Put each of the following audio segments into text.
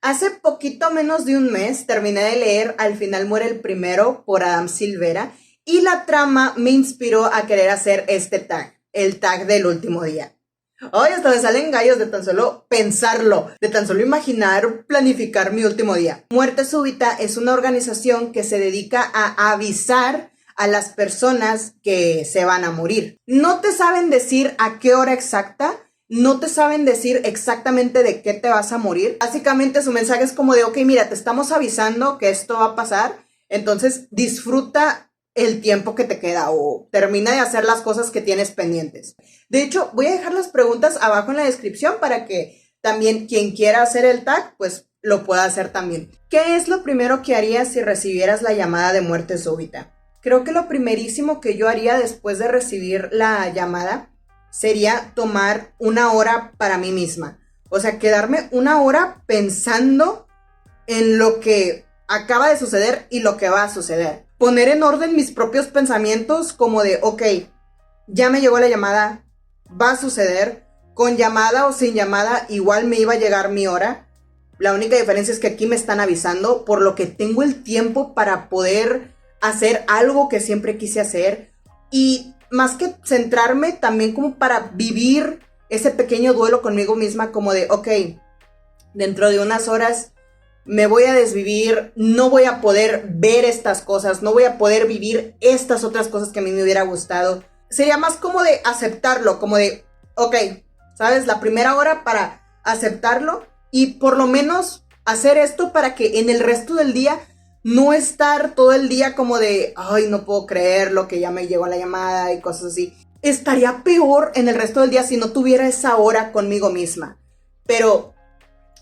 Hace poquito menos de un mes terminé de leer Al final muere el primero por Adam Silvera y la trama me inspiró a querer hacer este tag, el tag del último día. Ay, hasta me salen gallos de tan solo pensarlo, de tan solo imaginar, planificar mi último día. Muerte Súbita es una organización que se dedica a avisar a las personas que se van a morir. No te saben decir a qué hora exacta, no te saben decir exactamente de qué te vas a morir. Básicamente su mensaje es como de, ok, mira, te estamos avisando que esto va a pasar, entonces disfruta el tiempo que te queda o termina de hacer las cosas que tienes pendientes. De hecho, voy a dejar las preguntas abajo en la descripción para que también quien quiera hacer el tag, pues lo pueda hacer también. ¿Qué es lo primero que harías si recibieras la llamada de muerte súbita? Creo que lo primerísimo que yo haría después de recibir la llamada sería tomar una hora para mí misma. O sea, quedarme una hora pensando en lo que acaba de suceder y lo que va a suceder. Poner en orden mis propios pensamientos como de, ok, ya me llegó la llamada, va a suceder, con llamada o sin llamada, igual me iba a llegar mi hora. La única diferencia es que aquí me están avisando, por lo que tengo el tiempo para poder hacer algo que siempre quise hacer. Y más que centrarme, también como para vivir ese pequeño duelo conmigo misma, como de, ok, dentro de unas horas me voy a desvivir, no voy a poder ver estas cosas, no voy a poder vivir estas otras cosas que a mí me hubiera gustado. Sería más como de aceptarlo, como de, ok, ¿sabes? La primera hora para aceptarlo y por lo menos hacer esto para que en el resto del día no estar todo el día como de, ay, no puedo creerlo que ya me llegó la llamada y cosas así. Estaría peor en el resto del día si no tuviera esa hora conmigo misma. Pero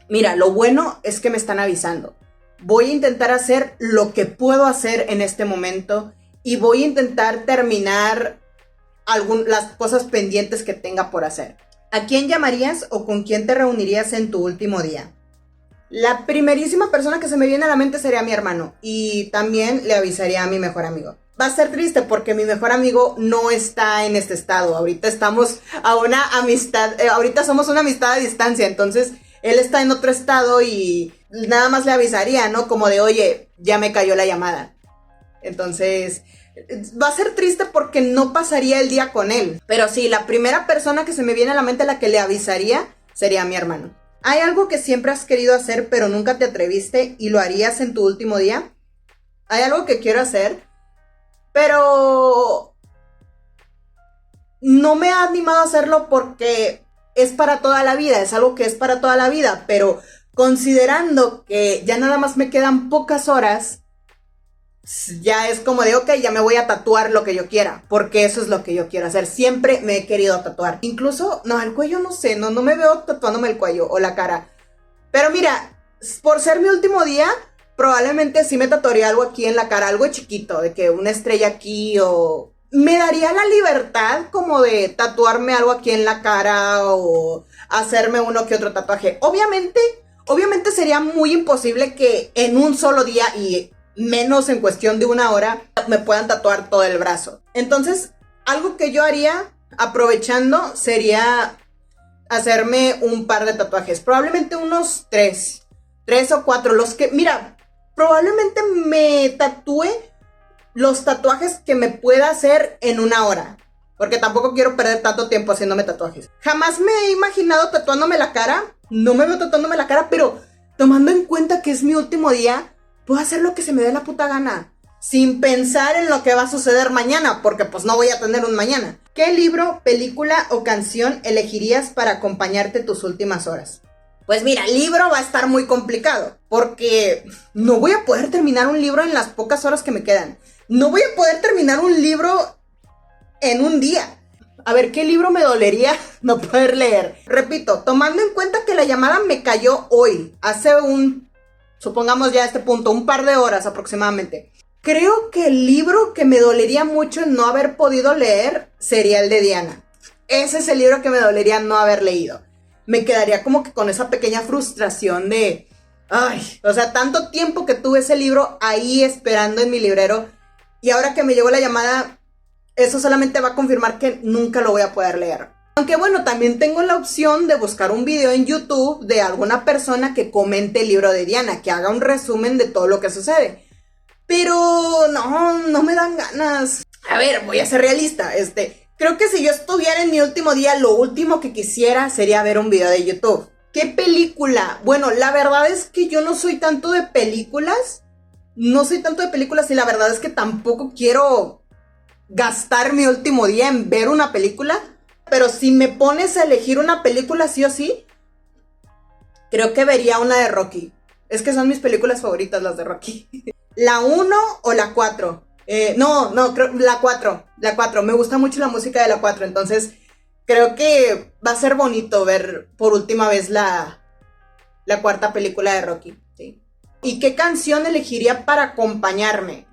mira, lo bueno es que me están avisando. Voy a intentar hacer lo que puedo hacer en este momento y voy a intentar terminar las cosas pendientes que tenga por hacer. ¿A quién llamarías o con quién te reunirías en tu último día? La primerísima persona que se me viene a la mente sería mi hermano y también le avisaría a mi mejor amigo. Va a ser triste porque mi mejor amigo no está en este estado. Ahorita estamos a una amistad, ahorita somos una amistad a distancia, entonces él está en otro estado y nada más le avisaría, ¿no? Como de, oye, ya me cayó la llamada. Entonces, va a ser triste porque no pasaría el día con él. Pero sí, la primera persona que se me viene a la mente a la que le avisaría sería mi hermano. ¿Hay algo que siempre has querido hacer pero nunca te atreviste y lo harías en tu último día? Hay algo que quiero hacer, pero no me ha animado a hacerlo porque es para toda la vida, es algo que es para toda la vida, pero considerando que ya nada más me quedan pocas horas, ya es como de, ok, ya me voy a tatuar lo que yo quiera, porque eso es lo que yo quiero hacer. Siempre me he querido tatuar. Incluso, no, el cuello no sé, no me veo tatuándome el cuello o la cara. Pero mira, por ser mi último día, probablemente sí me tatuaría algo aquí en la cara, algo chiquito, de que una estrella aquí o... Me daría la libertad como de tatuarme algo aquí en la cara o hacerme uno que otro tatuaje. Obviamente sería muy imposible que en un solo día y menos en cuestión de una hora me puedan tatuar todo el brazo. Entonces, algo que yo haría aprovechando sería hacerme un par de tatuajes. Probablemente unos 3 o 4. Los que, mira, probablemente me tatúe los tatuajes que me pueda hacer en una hora. Porque tampoco quiero perder tanto tiempo haciéndome tatuajes. Jamás me he imaginado tatuándome la cara. No me veo tatuándome la cara, pero tomando en cuenta que es mi último día, puedo hacer lo que se me dé la puta gana, sin pensar en lo que va a suceder mañana, porque pues no voy a tener un mañana. ¿Qué libro, película o canción elegirías para acompañarte tus últimas horas? Pues mira, libro va a estar muy complicado, porque no voy a poder terminar un libro en las pocas horas que me quedan. No voy a poder terminar un libro en un día. A ver, ¿qué libro me dolería no poder leer? Repito, tomando en cuenta que la llamada me cayó hoy, supongamos ya a este punto, un par de horas aproximadamente. Creo que el libro que me dolería mucho no haber podido leer sería el de Diana. Ese es el libro que me dolería no haber leído. Me quedaría como que con esa pequeña frustración de... Ay, o sea, tanto tiempo que tuve ese libro ahí esperando en mi librero y ahora que me llegó la llamada, eso solamente va a confirmar que nunca lo voy a poder leer. Aunque bueno, también tengo la opción de buscar un video en YouTube de alguna persona que comente el libro de Diana, que haga un resumen de todo lo que sucede. Pero no me dan ganas. A ver, voy a ser realista. Creo que si yo estuviera en mi último día, lo último que quisiera sería ver un video de YouTube. ¿Qué película? Bueno, la verdad es que yo no soy tanto de películas. No soy tanto de películas y la verdad es que tampoco quiero gastar mi último día en ver una película. Pero si me pones a elegir una película sí o sí, creo que vería una de Rocky. Es que son mis películas favoritas, las de Rocky. ¿La 1 o la 4? Creo la 4. La 4. Me gusta mucho la música de la 4. Entonces, creo que va a ser bonito ver por última vez la cuarta película de Rocky. ¿Sí? ¿Y qué canción elegiría para acompañarme?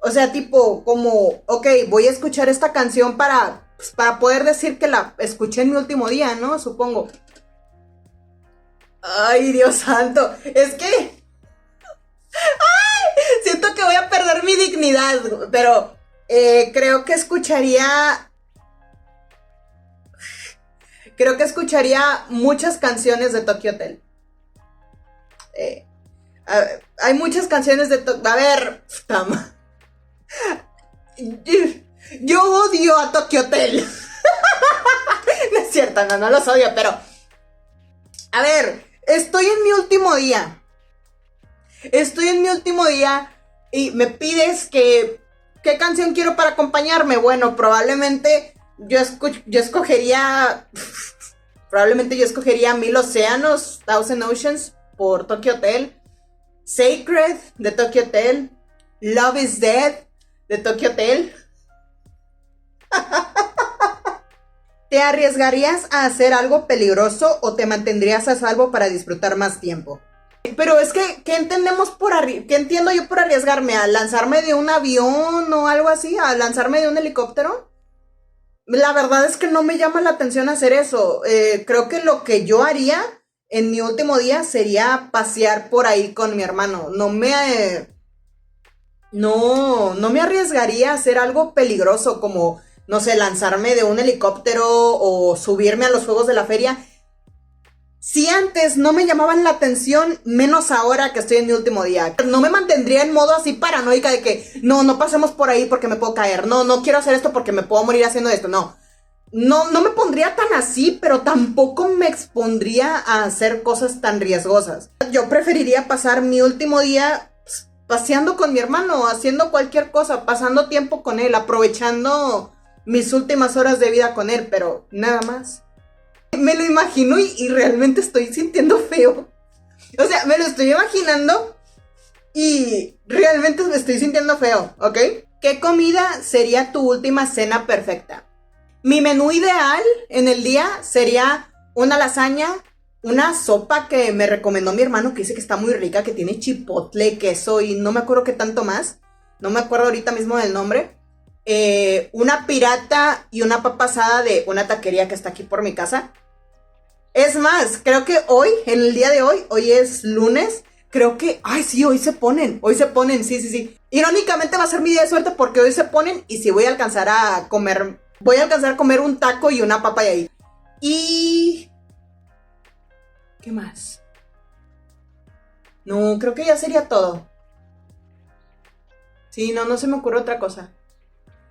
O sea, tipo, como, ok, voy a escuchar esta canción para poder decir que la escuché en mi último día, ¿no? Supongo. Ay, Dios santo. Es que... ¡Ay! Siento que voy a perder mi dignidad. Pero creo que escucharía... Creo que escucharía muchas canciones de Tokyo Hotel. Hay muchas canciones de Tokyo... A ver... Yo odio a Tokyo Hotel. No es cierto, no los odio, pero... A ver, estoy en mi último día. Y me pides que... ¿Qué canción quiero para acompañarme? Bueno, probablemente yo escogería... Probablemente yo escogería Mil Océanos, Thousand Oceans, por Tokyo Hotel. Sacred, de Tokyo Hotel. Love is Dead, de Tokyo Hotel. ¿Te arriesgarías a hacer algo peligroso o te mantendrías a salvo para disfrutar más tiempo? Pero es que, ¿qué entiendo yo por arriesgarme? ¿A lanzarme de un avión o algo así? ¿A lanzarme de un helicóptero? La verdad es que no me llama la atención hacer eso. Creo que lo que yo haría en mi último día sería pasear por ahí con mi hermano. No me arriesgaría a hacer algo peligroso como, no sé, lanzarme de un helicóptero o subirme a los juegos de la feria. Si antes no me llamaban la atención, menos ahora que estoy en mi último día. No me mantendría en modo así paranoica de que no pasemos por ahí porque me puedo caer. No quiero hacer esto porque me puedo morir haciendo esto. No me pondría tan así, pero tampoco me expondría a hacer cosas tan riesgosas. Yo preferiría pasar mi último día paseando con mi hermano, haciendo cualquier cosa, pasando tiempo con él, aprovechando mis últimas horas de vida con él, pero nada más. Me lo imagino y realmente estoy sintiendo feo. O sea, me lo estoy imaginando y realmente me estoy sintiendo feo, ¿ok? ¿Qué comida sería tu última cena perfecta? Mi menú ideal en el día sería una lasaña, una sopa que me recomendó mi hermano, que dice que está muy rica, que tiene chipotle, queso y no me acuerdo qué tanto más. No me acuerdo ahorita mismo del nombre. Una pirata y una papa asada de una taquería que está aquí por mi casa. Es más, creo que hoy, en el día de hoy es lunes, creo que, ay sí, hoy se ponen, sí. Irónicamente va a ser mi día de suerte porque hoy se ponen y si voy a alcanzar a comer un taco y una papa de ahí. Y... ¿qué más? No, creo que ya sería todo. Sí, no se me ocurre otra cosa.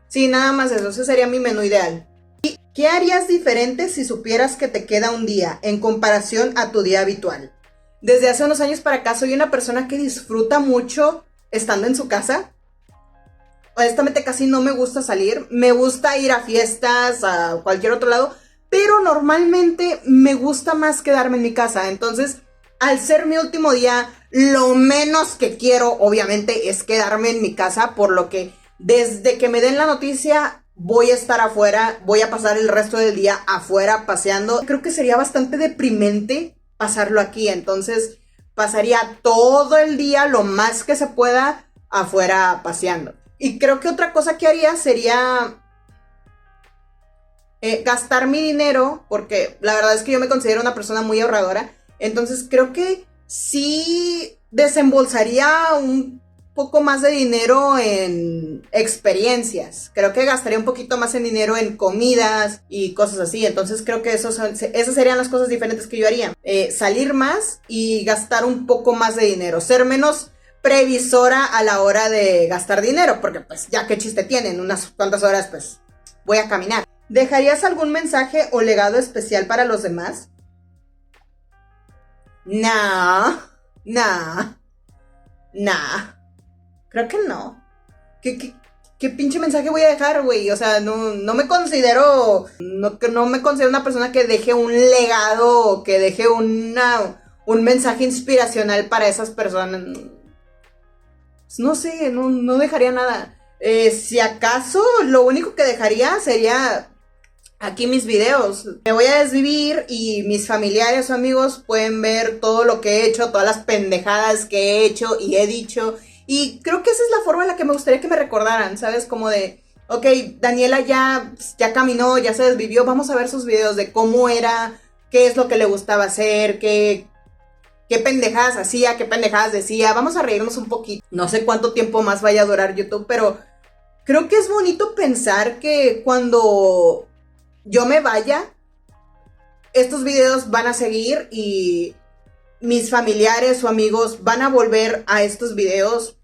Sí, nada más eso, ese sería mi menú ideal. ¿Y qué harías diferente si supieras que te queda un día en comparación a tu día habitual? Desde hace unos años para acá soy una persona que disfruta mucho estando en su casa. Honestamente casi no me gusta salir. Me gusta ir a fiestas, a cualquier otro lado, pero normalmente me gusta más quedarme en mi casa. Entonces, al ser mi último día, lo menos que quiero, obviamente, es quedarme en mi casa, por lo que desde que me den la noticia, voy a estar afuera, voy a pasar el resto del día afuera paseando. Creo que sería bastante deprimente pasarlo aquí, entonces pasaría todo el día, lo más que se pueda, afuera paseando. Y creo que otra cosa que haría sería gastar mi dinero, porque la verdad es que yo me considero una persona muy ahorradora, entonces creo que sí desembolsaría un poco más de dinero en experiencias. Creo que gastaría un poquito más en dinero en comidas y cosas así. Entonces creo que esas serían las cosas diferentes que yo haría. Salir más y gastar un poco más de dinero. Ser menos previsora a la hora de gastar dinero. Porque pues ya qué chiste tienen. Unas cuantas horas pues voy a caminar. ¿Dejarías algún mensaje o legado especial para los demás? Nah. Creo que no. ¿Qué pinche mensaje voy a dejar, güey? O sea, no me considero... No me considero una persona que deje un legado o que deje un mensaje inspiracional para esas personas. No sé, no dejaría nada. Si acaso, lo único que dejaría sería... Aquí mis videos. Me voy a desvivir y mis familiares o amigos pueden ver todo lo que he hecho, todas las pendejadas que he hecho y he dicho. Y creo que esa es la forma en la que me gustaría que me recordaran, ¿sabes? Como de, ok, Daniela ya caminó, ya se desvivió, vamos a ver sus videos de cómo era, qué es lo que le gustaba hacer, qué pendejadas hacía, qué pendejadas decía. Vamos a reírnos un poquito. No sé cuánto tiempo más vaya a durar YouTube, pero creo que es bonito pensar que cuando yo me vaya, estos videos van a seguir y mis familiares o amigos van a volver a estos videos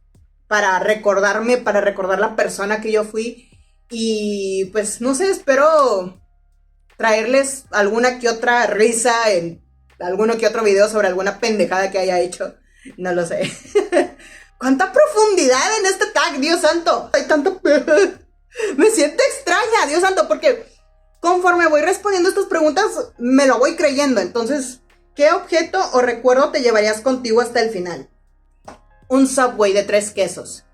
para recordarme, para recordar la persona que yo fui. Y pues no sé, espero traerles alguna que otra risa en alguno que otro video sobre alguna pendejada que haya hecho. No lo sé. ¿Cuánta profundidad en este tag, Dios santo? Hay tanto... Me siento extraña, Dios santo, porque conforme voy respondiendo estas preguntas, me lo voy creyendo. Entonces, ¿qué objeto o recuerdo te llevarías contigo hasta el final? Un Subway de 3 quesos.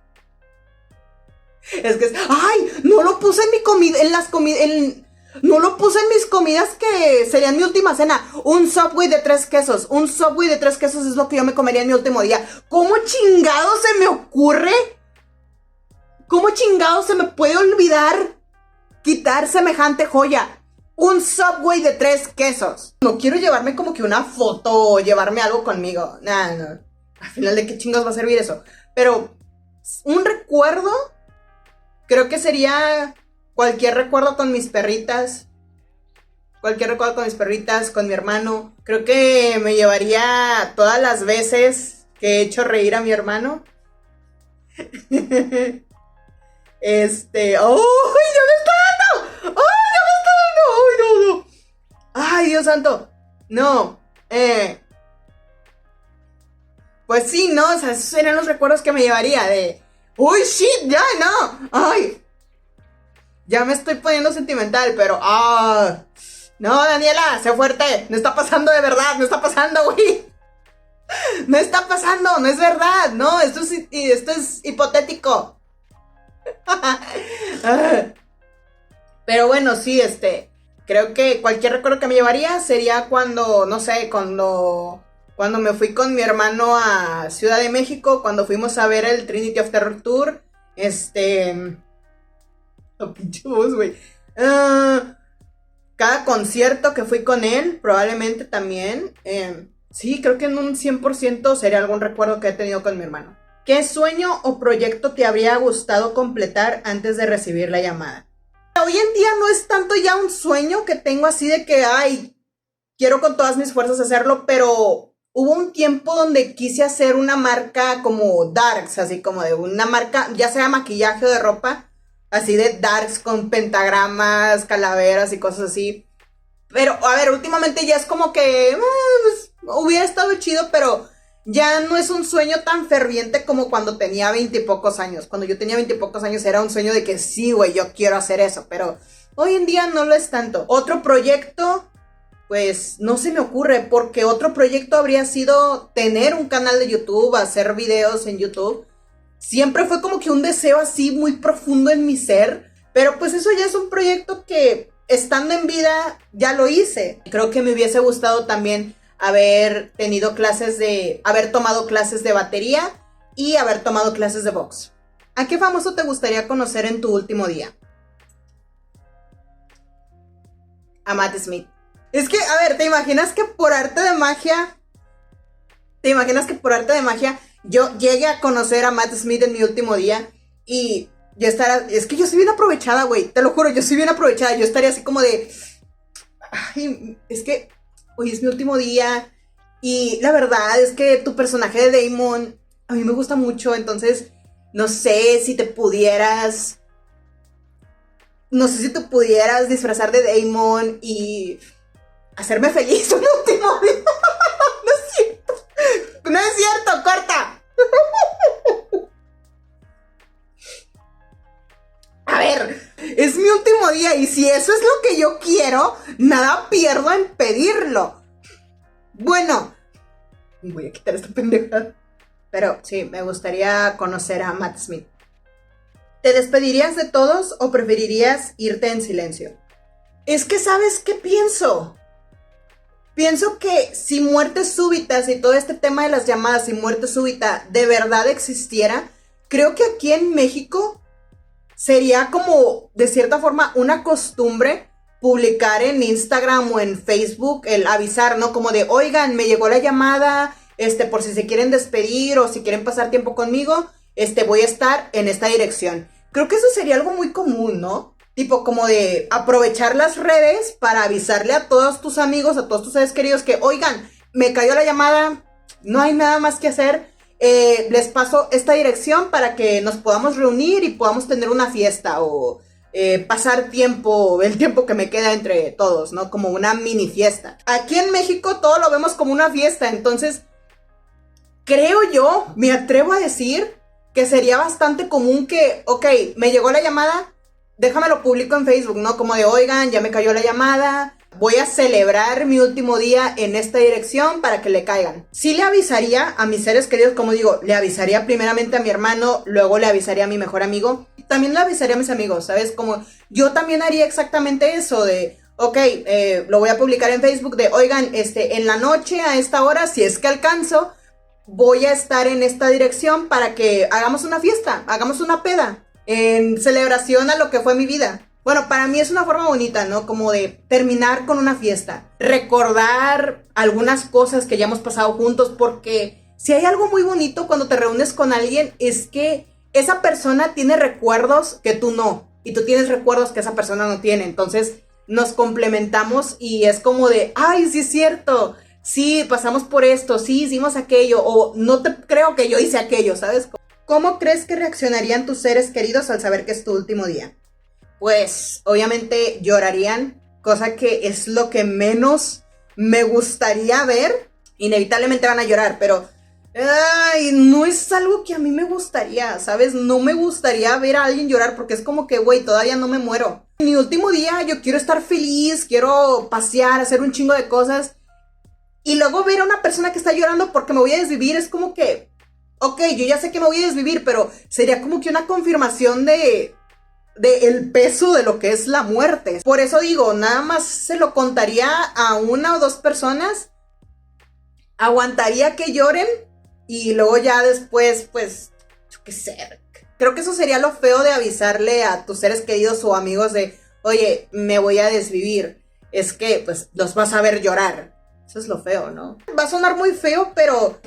Es que ¡ay! No lo puse en mi comida, no lo puse en mis comidas que serían mi última cena. Un Subway de 3 quesos. Un Subway de 3 quesos es lo que yo me comería en mi último día. ¿Cómo chingado se me ocurre? ¿Cómo chingado se me puede olvidar quitar semejante joya? Un Subway de 3 quesos. No quiero llevarme como que una foto o llevarme algo conmigo. No. Al final, ¿de qué chingos va a servir eso? Pero un recuerdo, creo que sería cualquier recuerdo con mis perritas. Cualquier recuerdo con mis perritas, con mi hermano. Creo que me llevaría todas las veces que he hecho reír a mi hermano. ¡ay! ¡Ya me está dando! ¡Ay, ya me está dando! ¡Ay, no! ¡Ay, Dios santo! No, pues sí, ¿no? O sea, esos serían los recuerdos que me llevaría de... ¡Uy, shit! ¡Ya, no! ¡Ay! Ya me estoy poniendo sentimental, pero... ¡ah! No, Daniela, sé fuerte. No está pasando de verdad, no está pasando, güey. No está pasando, no es verdad. No, esto es hipotético. Pero bueno, sí, creo que cualquier recuerdo que me llevaría sería cuando, no sé, cuando me fui con mi hermano a Ciudad de México, cuando fuimos a ver el Trinity of Terror Tour, oh, pinche voz, güey. Cada concierto que fui con él, probablemente también, sí, creo que en un 100% sería algún recuerdo que he tenido con mi hermano. ¿Qué sueño o proyecto te habría gustado completar antes de recibir la llamada? Hoy en día no es tanto ya un sueño que tengo así de que, ay, quiero con todas mis fuerzas hacerlo, pero hubo un tiempo donde quise hacer una marca como darks, así como de una marca, ya sea maquillaje o de ropa, así de darks con pentagramas, calaveras y cosas así. Pero, a ver, últimamente ya es como que pues, hubiera estado chido, pero ya no es un sueño tan ferviente como cuando tenía 20 y pocos años. Cuando yo tenía 20 y pocos años era un sueño de que sí, güey, yo quiero hacer eso, pero hoy en día no lo es tanto. Otro proyecto, pues no se me ocurre, porque otro proyecto habría sido tener un canal de YouTube, hacer videos en YouTube. Siempre fue como que un deseo así muy profundo en mi ser, pero pues eso ya es un proyecto que estando en vida ya lo hice. Creo que me hubiese gustado también haber tomado clases de batería y haber tomado clases de box. ¿A qué famoso te gustaría conocer en tu último día? A Matt Smith. Es que, a ver, ¿te imaginas que por arte de magia yo llegue a conocer a Matt Smith en mi último día y yo estaría, es que yo soy bien aprovechada, güey, te lo juro, yo soy bien aprovechada, yo estaría así como de, ay, es que hoy es mi último día y la verdad es que tu personaje de Damon a mí me gusta mucho, entonces no sé si te pudieras, no sé si te pudieras disfrazar de Damon y hacerme feliz un último día. No es cierto, no es cierto, corta. A ver, es mi último día y si eso es lo que yo quiero, nada pierdo en pedirlo. Bueno, voy a quitar esta pendejada. Pero sí, me gustaría conocer a Matt Smith. ¿Te despedirías de todos o preferirías irte en silencio? Es que, ¿sabes qué pienso? Pienso que si muertes súbitas y todo este tema de las llamadas y muerte súbita de verdad existiera, creo que aquí en México sería como, de cierta forma, una costumbre publicar en Instagram o en Facebook el avisar, ¿no? Como de, oigan, me llegó la llamada, por si se quieren despedir o si quieren pasar tiempo conmigo, voy a estar en esta dirección. Creo que eso sería algo muy común, ¿no? Tipo como de aprovechar las redes para avisarle a todos tus amigos, a todos tus seres queridos que, oigan, me cayó la llamada, no hay nada más que hacer, les paso esta dirección para que nos podamos reunir y podamos tener una fiesta o pasar tiempo, el tiempo que me queda entre todos, ¿no? Como una mini fiesta. Aquí en México todo lo vemos como una fiesta, entonces creo yo, me atrevo a decir que sería bastante común que, ok, me llegó la llamada, déjame lo publico en Facebook, ¿no? Como de, oigan, ya me cayó la llamada, voy a celebrar mi último día en esta dirección para que le caigan. Sí le avisaría a mis seres queridos, como digo, le avisaría primeramente a mi hermano, luego le avisaría a mi mejor amigo, también le avisaría a mis amigos, ¿sabes? Como yo también haría exactamente eso de, ok, lo voy a publicar en Facebook de, oigan, en la noche a esta hora, si es que alcanzo, voy a estar en esta dirección para que hagamos una fiesta, hagamos una peda, en celebración a lo que fue mi vida. Bueno, para mí es una forma bonita, ¿no? Como de terminar con una fiesta, recordar algunas cosas que ya hemos pasado juntos, porque si hay algo muy bonito cuando te reúnes con alguien es que esa persona tiene recuerdos que tú no, y tú tienes recuerdos que esa persona no tiene, entonces nos complementamos y es como de, ay, sí es cierto, sí, pasamos por esto, sí, hicimos aquello, o no te creo que yo hice aquello, ¿sabes? ¿Cómo crees que reaccionarían tus seres queridos al saber que es tu último día? Pues, obviamente llorarían, cosa que es lo que menos me gustaría ver. Inevitablemente van a llorar, pero ay, no es algo que a mí me gustaría, ¿sabes? No me gustaría ver a alguien llorar porque es como que, güey, todavía no me muero. En mi último día yo quiero estar feliz, quiero pasear, hacer un chingo de cosas. Y luego ver a una persona que está llorando porque me voy a desvivir es como que, ok, yo ya sé que me voy a desvivir, pero sería como que una confirmación de el peso de lo que es la muerte. Por eso digo, nada más se lo contaría a una o dos personas, aguantaría que lloren y luego ya después, pues, yo qué sé, creo que eso sería lo feo de avisarle a tus seres queridos o amigos de, oye, me voy a desvivir, es que, pues, los vas a ver llorar. Eso es lo feo, ¿no? Va a sonar muy feo, pero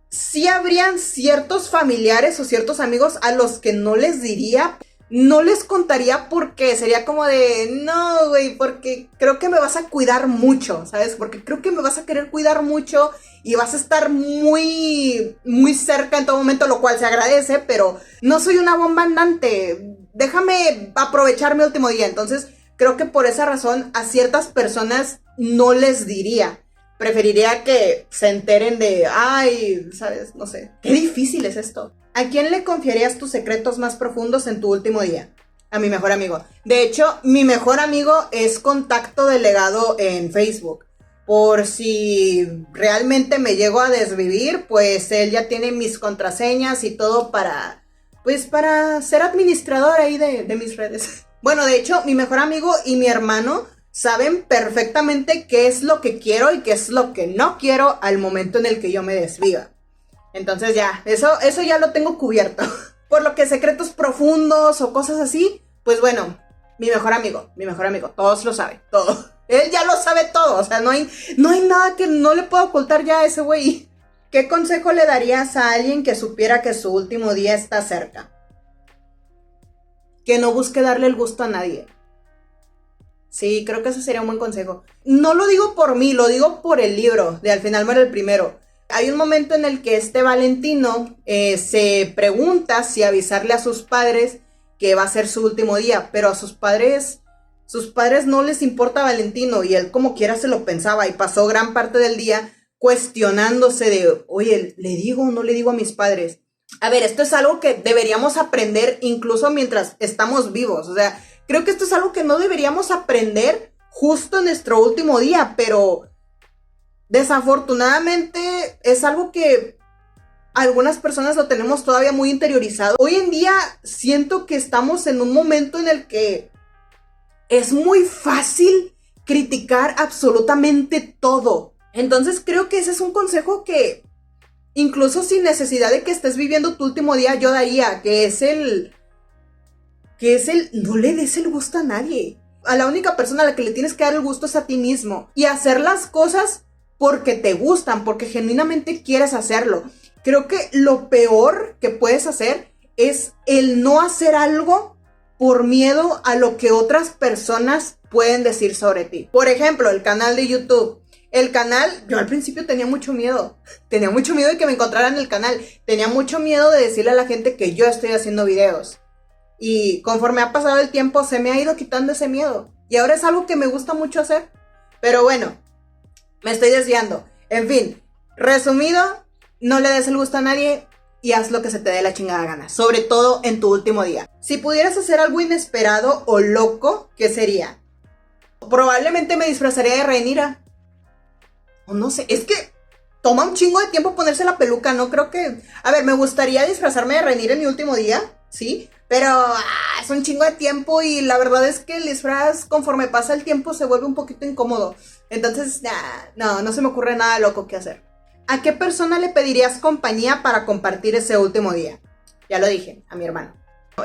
sí habrían ciertos familiares o ciertos amigos a los que no les diría, no les contaría porque sería como de, no, güey, porque creo que me vas a cuidar mucho, ¿sabes? Porque creo que me vas a querer cuidar mucho y vas a estar muy, muy cerca en todo momento, lo cual se agradece, pero no soy una bomba andante, déjame aprovechar mi último día. Entonces, creo que por esa razón a ciertas personas no les diría. Preferiría que se enteren de, ay, ¿sabes? No sé. Qué difícil es esto. ¿A quién le confiarías tus secretos más profundos en tu último día? A mi mejor amigo. De hecho, mi mejor amigo es contacto delegado en Facebook. Por si realmente me llego a desvivir, pues él ya tiene mis contraseñas y todo para, pues para ser administrador ahí de mis redes. Bueno, de hecho, mi mejor amigo y mi hermano saben perfectamente qué es lo que quiero y qué es lo que no quiero al momento en el que yo me desviva. Entonces ya, eso ya lo tengo cubierto. Por lo que secretos profundos o cosas así, pues bueno, mi mejor amigo, todos lo saben, todo. Él ya lo sabe todo, o sea, no hay nada que no le pueda ocultar ya a ese güey. ¿Qué consejo le darías a alguien que supiera que su último día está cerca? Que no busque darle el gusto a nadie. Sí, creo que ese sería un buen consejo. No lo digo por mí, lo digo por el libro de Al final muere el primero. Hay un momento en el que este Valentino se pregunta si avisarle a sus padres que va a ser su último día, pero a sus padres no les importa Valentino y él como quiera se lo pensaba y pasó gran parte del día cuestionándose de, oye, ¿le digo o no le digo a mis padres? A ver, esto es algo que deberíamos aprender incluso mientras estamos vivos, o sea, creo que esto es algo que no deberíamos aprender justo en nuestro último día, pero desafortunadamente es algo que algunas personas lo tenemos todavía muy interiorizado. Hoy en día siento que estamos en un momento en el que es muy fácil criticar absolutamente todo. Entonces creo que ese es un consejo que incluso sin necesidad de que estés viviendo tu último día yo daría, que es el no le des el gusto a nadie. A la única persona a la que le tienes que dar el gusto es a ti mismo y hacer las cosas porque te gustan, porque genuinamente quieres hacerlo. Creo que lo peor que puedes hacer es el no hacer algo por miedo a lo que otras personas pueden decir sobre ti. Por ejemplo, el canal de YouTube. El canal, yo al principio tenía mucho miedo. Tenía mucho miedo de que me encontraran en el canal. Tenía mucho miedo de decirle a la gente que yo estoy haciendo videos. Y conforme ha pasado el tiempo se me ha ido quitando ese miedo. Y ahora es algo que me gusta mucho hacer. Pero bueno, me estoy desviando. En fin, resumido, no le des el gusto a nadie y haz lo que se te dé la chingada gana. Sobre todo en tu último día. Si pudieras hacer algo inesperado o loco, ¿qué sería? Probablemente me disfrazaría de Rhaenyra. O no sé, es que toma un chingo de tiempo ponerse la peluca, no creo que... A ver, me gustaría disfrazarme de Rhaenyra en mi último día, ¿sí? Pero es un chingo de tiempo y la verdad es que el disfraz conforme pasa el tiempo se vuelve un poquito incómodo. Entonces, no se me ocurre nada loco que hacer. ¿A qué persona le pedirías compañía para compartir ese último día? Ya lo dije, a mi hermano.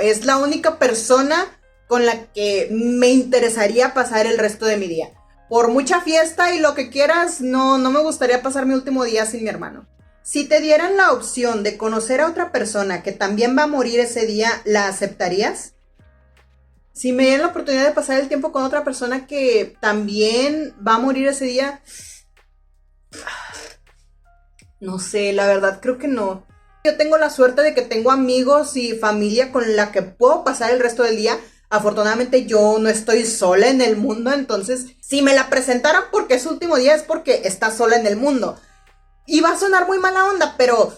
Es la única persona con la que me interesaría pasar el resto de mi día. Por mucha fiesta y lo que quieras, no me gustaría pasar mi último día sin mi hermano. Si te dieran la opción de conocer a otra persona que también va a morir ese día, ¿la aceptarías? Si me dieran la oportunidad de pasar el tiempo con otra persona que también va a morir ese día, no sé, la verdad creo que no. Yo tengo la suerte de que tengo amigos y familia con la que puedo pasar el resto del día. Afortunadamente yo no estoy sola en el mundo, entonces si me la presentaran porque es su último día es porque está sola en el mundo. Y va a sonar muy mala onda, pero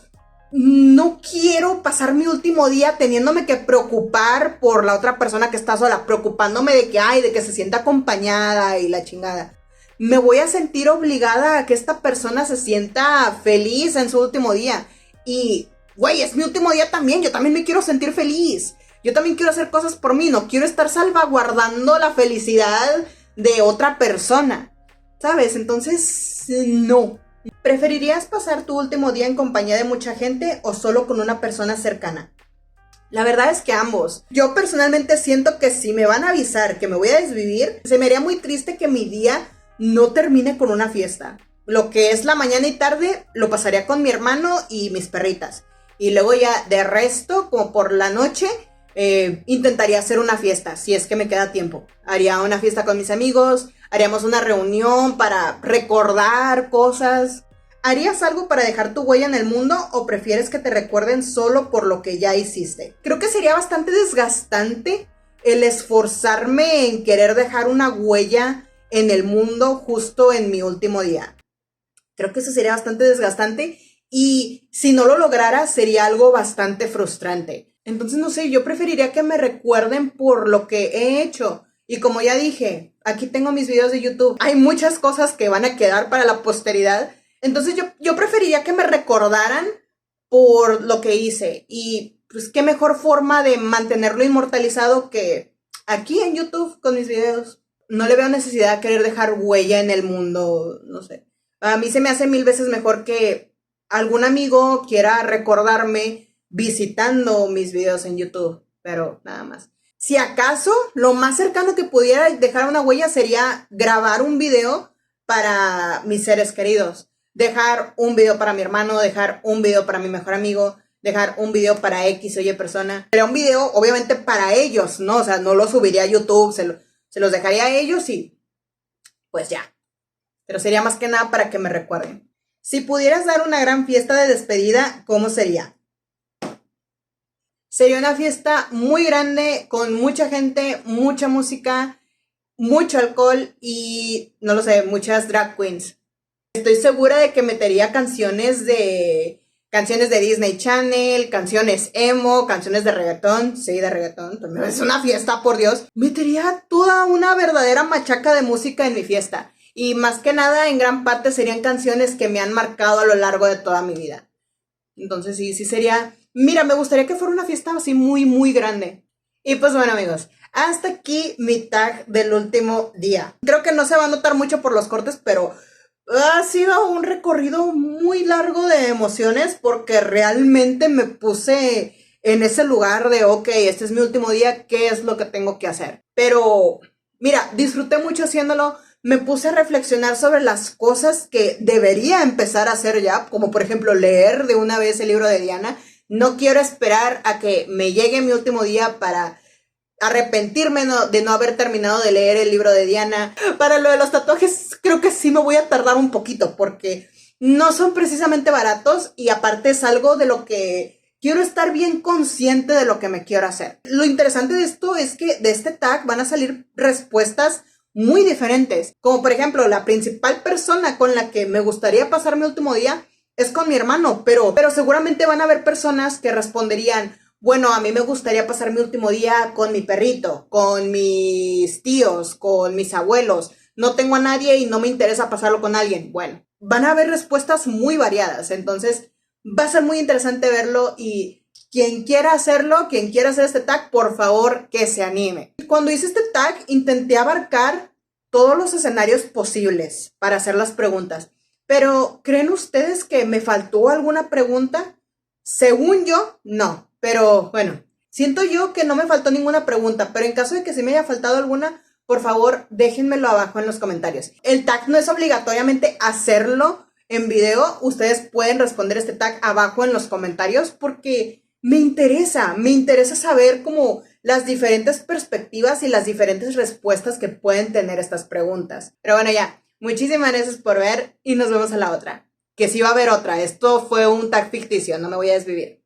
no quiero pasar mi último día teniéndome que preocupar por la otra persona que está sola, preocupándome de que se sienta acompañada y la chingada. Me voy a sentir obligada a que esta persona se sienta feliz en su último día. Y, güey, es mi último día también, yo también me quiero sentir feliz. Yo también quiero hacer cosas por mí, no quiero estar salvaguardando la felicidad de otra persona, ¿sabes? Entonces, no. ¿Preferirías pasar tu último día en compañía de mucha gente o solo con una persona cercana? La verdad es que ambos. Yo personalmente siento que si me van a avisar que me voy a desvivir, se me haría muy triste que mi día no termine con una fiesta. Lo que es la mañana y tarde lo pasaría con mi hermano y mis perritas. Y luego ya de resto, como por la noche, intentaría hacer una fiesta, si es que me queda tiempo. Haría una fiesta con mis amigos, haríamos una reunión para recordar cosas. ¿Harías algo para dejar tu huella en el mundo o prefieres que te recuerden solo por lo que ya hiciste? Creo que sería bastante desgastante el esforzarme en querer dejar una huella en el mundo justo en mi último día. Creo que eso sería bastante desgastante y si no lo lograra sería algo bastante frustrante. Entonces, no sé, yo preferiría que me recuerden por lo que he hecho. Y como ya dije, aquí tengo mis videos de YouTube. Hay muchas cosas que van a quedar para la posteridad. Entonces, yo preferiría que me recordaran por lo que hice. Y pues qué mejor forma de mantenerlo inmortalizado que aquí en YouTube con mis videos. No le veo necesidad de querer dejar huella en el mundo, no sé. A mí se me hace 1000 veces mejor que algún amigo quiera recordarme visitando mis videos en YouTube, pero nada más. Si acaso, lo más cercano que pudiera dejar una huella sería grabar un video para mis seres queridos. dejar un video para mi hermano, dejar un video para mi mejor amigo, dejar un video para X o Y persona. Sería un video obviamente para ellos, ¿no? O sea, no lo subiría a YouTube, se los dejaría a ellos y pues ya. Pero sería más que nada para que me recuerden. Si pudieras dar una gran fiesta de despedida, ¿cómo sería? Sería una fiesta muy grande, con mucha gente, mucha música, mucho alcohol y, no lo sé, muchas drag queens. Estoy segura de que metería canciones de Disney Channel, canciones emo, canciones de reggaetón. Sí, de reggaetón, también es una fiesta, por Dios. Metería toda una verdadera machaca de música en mi fiesta. Y más que nada, en gran parte serían canciones que me han marcado a lo largo de toda mi vida. Entonces sí sería... Mira, me gustaría que fuera una fiesta así muy, muy grande. Y pues bueno, amigos, hasta aquí mi tag del último día. Creo que no se va a notar mucho por los cortes, pero ha sido un recorrido muy largo de emociones porque realmente me puse en ese lugar de, ok, este es mi último día, ¿qué es lo que tengo que hacer? Pero, mira, disfruté mucho haciéndolo. Me puse a reflexionar sobre las cosas que debería empezar a hacer ya, como por ejemplo leer de una vez el libro de Diana. No quiero esperar a que me llegue mi último día para arrepentirme de no haber terminado de leer el libro de Diana. Para lo de los tatuajes creo que sí me voy a tardar un poquito porque no son precisamente baratos y aparte es algo de lo que quiero estar bien consciente de lo que me quiero hacer. Lo interesante de esto es que de este tag van a salir respuestas muy diferentes. Como por ejemplo, la principal persona con la que me gustaría pasar mi último día es con mi hermano, pero seguramente van a haber personas que responderían, bueno, a mí me gustaría pasar mi último día con mi perrito, con mis tíos, con mis abuelos. No tengo a nadie y no me interesa pasarlo con alguien. Bueno, van a haber respuestas muy variadas, entonces va a ser muy interesante verlo y quien quiera hacerlo, quien quiera hacer este tag, por favor que se anime. Cuando hice este tag intenté abarcar todos los escenarios posibles para hacer las preguntas. Pero, ¿creen ustedes que me faltó alguna pregunta? Según yo, no. Pero, bueno, siento yo que no me faltó ninguna pregunta. Pero en caso de que sí me haya faltado alguna, por favor, déjenmelo abajo en los comentarios. El tag no es obligatoriamente hacerlo en video. Ustedes pueden responder este tag abajo en los comentarios porque me interesa saber como las diferentes perspectivas y las diferentes respuestas que pueden tener estas preguntas. Pero bueno, ya. Muchísimas gracias por ver y nos vemos en la otra. Que sí va a haber otra. Esto fue un tag ficticio, no me voy a desvivir.